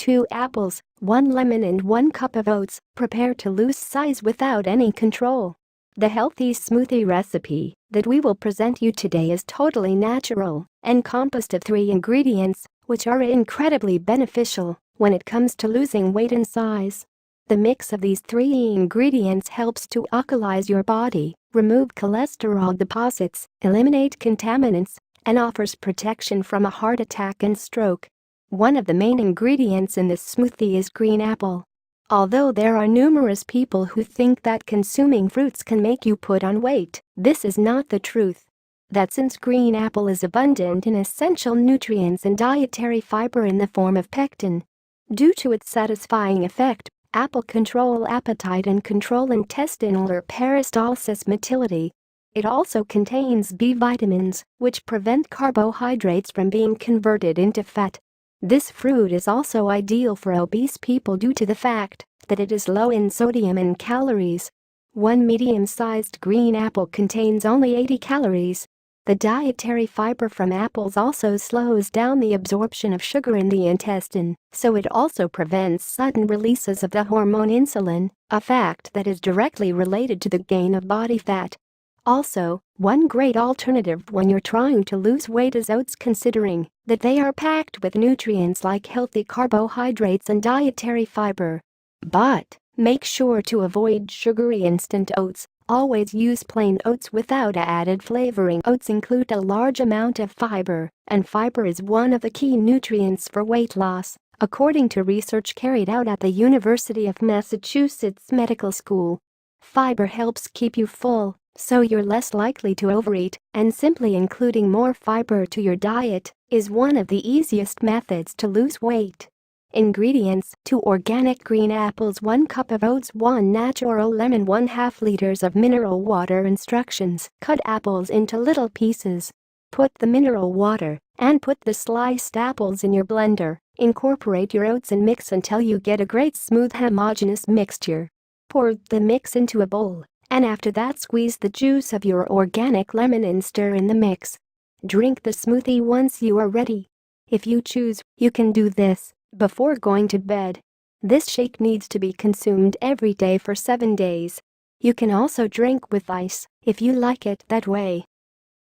2 apples, 1 lemon and 1 cup of oats. Prepare to lose size without any control. The healthy smoothie recipe that we will present you today is totally natural and composed of 3 ingredients, which are incredibly beneficial when it comes to losing weight and size. The mix of these 3 ingredients helps to alkalize your body, remove cholesterol deposits, eliminate contaminants, and offers protection from a heart attack and stroke. One of the main ingredients in this smoothie is green apple. Although there are numerous people who think that consuming fruits can make you put on weight, this is not the truth. That since green apple is abundant in essential nutrients and dietary fiber in the form of pectin. Due to its satisfying effect, apple control appetite and control intestinal or peristalsis motility. It also contains B vitamins, which prevent carbohydrates from being converted into fat. This fruit is also ideal for obese people due to the fact that it is low in sodium and calories. One medium-sized green apple contains only 80 calories. The dietary fiber from apples also slows down the absorption of sugar in the intestine, so it also prevents sudden releases of the hormone insulin, a fact that is directly related to the gain of body fat. Also, one great alternative when you're trying to lose weight is oats, considering that they are packed with nutrients like healthy carbohydrates and dietary fiber. But make sure to avoid sugary instant oats. Always use plain oats without added flavoring. Oats include a large amount of fiber, and fiber is one of the key nutrients for weight loss, according to research carried out at the University of Massachusetts Medical School. Fiber helps keep you full, so you're less likely to overeat, and simply including more fiber to your diet is one of the easiest methods to lose weight. Ingredients: 2 organic green apples, 1 cup of oats, 1 natural lemon, 1/2 liters of mineral water. Instructions: cut apples into little pieces. Put the mineral water and put the sliced apples in your blender. Incorporate your oats and mix until you get a great smooth homogeneous mixture. Pour the mix into a bowl, and after that squeeze the juice of your organic lemon and stir in the mix. Drink the smoothie once you are ready. If you choose, you can do this before going to bed. This shake needs to be consumed every day for 7 days. You can also drink with ice if you like it that way.